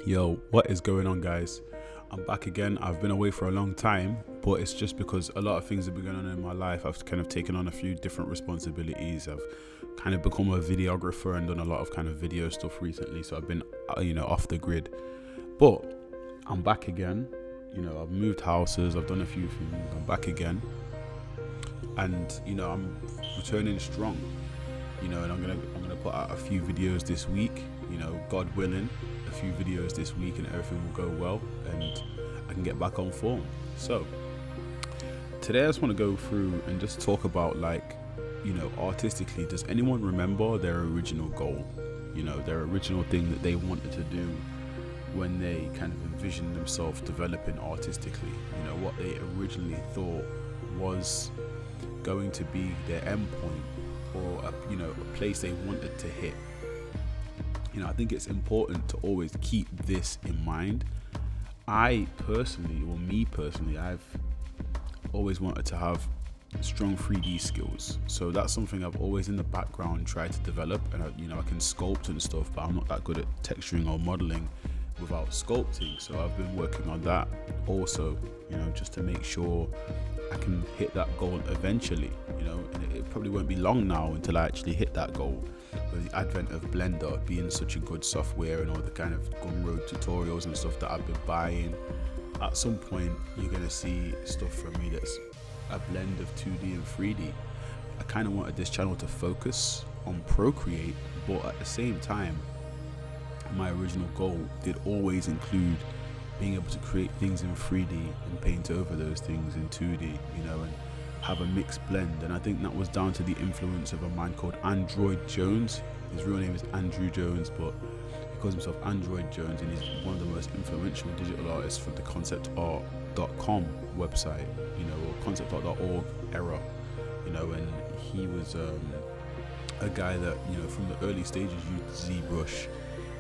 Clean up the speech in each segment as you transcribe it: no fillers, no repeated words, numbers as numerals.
Yo, what is going on, guys? I'm back again. I've been away for a long time, but it's just because a lot of things have been going on in my life. I've kind of taken on a few different responsibilities. I've kind of become a videographer and done a lot of kind of video stuff recently. So I've been, off the grid. But I'm back again. I've moved houses. I've done a few things. I'm back again, and I'm returning strong. And I'm gonna put out a few videos this week. God willing, a few videos this week, and everything will go well, and I can get back on form. So today I just want to go through and just talk about, artistically, does anyone remember their original goal? Their original thing that they wanted to do when they kind of envisioned themselves developing artistically. What they originally thought was going to be their end point, or a place they wanted to hit. I think it's important to always keep this in mind. Me personally, I've always wanted to have strong 3D skills. So that's something I've always in the background tried to develop. And I can sculpt and stuff, but I'm not that good at texturing or modeling without sculpting. So I've been working on that also, just to make sure I can hit that goal eventually, and it probably won't be long now until I actually hit that goal. With the advent of Blender being such a good software and all the kind of Gumroad tutorials and stuff that I've been buying, at some point you're going to see stuff from me that's a blend of 2D and 3D. I kind of wanted this channel to focus on Procreate, but at the same time, my original goal did always include being able to create things in 3D and paint over those things in 2D, and have a mixed blend. And I think that was down to the influence of a man called Android Jones. His real name is Andrew Jones, but he calls himself Android Jones, and he's one of the most influential digital artists from the conceptart.com website, or conceptart.org era, and he was a guy that, from the early stages used ZBrush.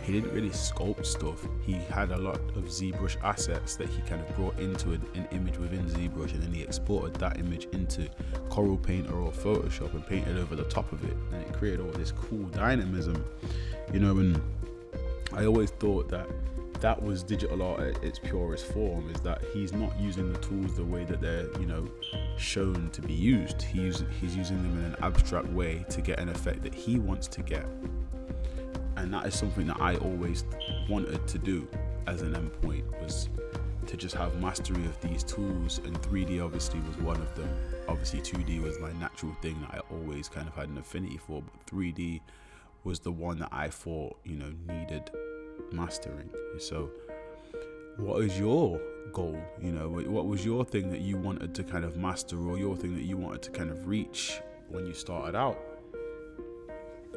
He didn't really sculpt stuff. He had a lot of ZBrush assets that he kind of brought into an image within ZBrush, and then he exported that image into Corel Painter or Photoshop and painted over the top of it, and it created all this cool dynamism, and I always thought that was digital art at its purest form, is that he's not using the tools the way that they're shown to be used. He's using them in an abstract way to get an effect that he wants to get. And that is something that I always wanted to do as an endpoint, was to just have mastery of these tools, and 3D obviously was one of them. Obviously 2D was my natural thing that I always kind of had an affinity for, but 3D was the one that I thought, needed mastering. So what is your goal? What was your thing that you wanted to kind of master, or your thing that you wanted to kind of reach when you started out?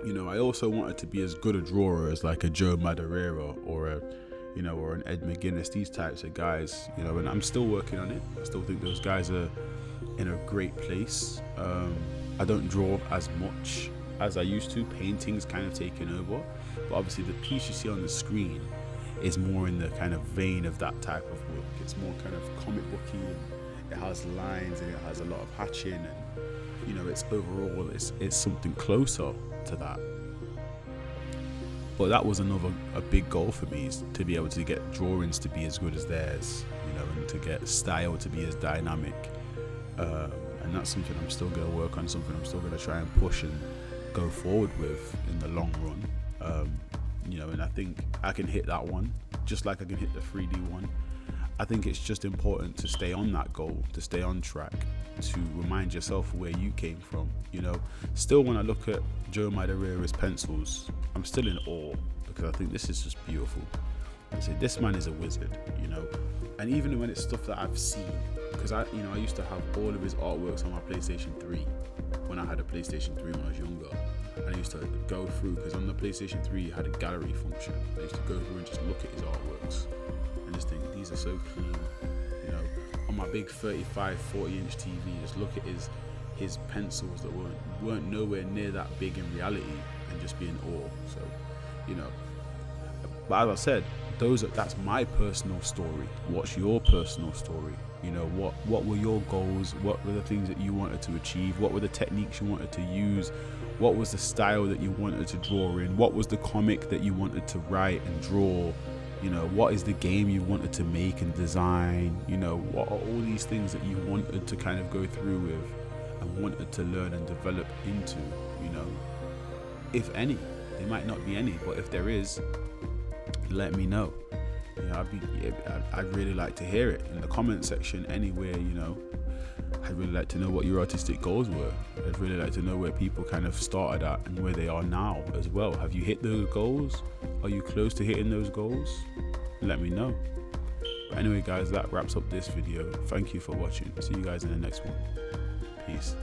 I also wanted to be as good a drawer as like a Joe Madureira or an Ed McGuinness, these types of guys, and I'm still working on it. I still think those guys are in a great place. I don't draw as much as I used to. Painting's kind of taken over, but obviously the piece you see on the screen is more in the kind of vein of that type of work. It's more kind of comic booky, and it has lines, and it has a lot of hatching, and it's overall it's something closer to that. But that was a big goal for me, is to be able to get drawings to be as good as theirs, and to get style to be as dynamic, and that's something I'm still going to work on, something I'm still going to try and push and go forward with in the long run. And I think I can hit that one just like I can hit the 3D one. I think it's just important to stay on that goal, to stay on track, to remind yourself where you came from. Still, when I look at Joe Madureira's pencils, I'm still in awe, because I think this is just beautiful. I say, this man is a wizard, and even when it's stuff that I've seen, because I used to have all of his artworks on my PlayStation 3 when I had a PlayStation 3 when I was younger, and I used to go through, because on the PlayStation 3 you had a gallery function. I used to go through and just look at his artworks and just think, these are so clean, on my big 35, 40-inch TV, just look at his pencils that weren't nowhere near that big in reality, and just be in awe. So, but as I said, that's my personal story. What's your personal story? What were your goals? What were the things that you wanted to achieve? What were the techniques you wanted to use? What was the style that you wanted to draw in? What was the comic that you wanted to write and draw You know, what is the game you wanted to make and design? You know, what are all these things that you wanted to kind of go through with and wanted to learn and develop into, you know, if any. There might not be any, but if there is, let me know. You know, I'd really like to hear it in the comment section anywhere, you know. I'd really like to know what your artistic goals were. I'd really like to know where people kind of started at and where they are now as well. Have you hit those goals? Are you close to hitting those goals? Let me know. But anyway, guys, that wraps up this video. Thank you for watching. See you guys in the next one. Peace.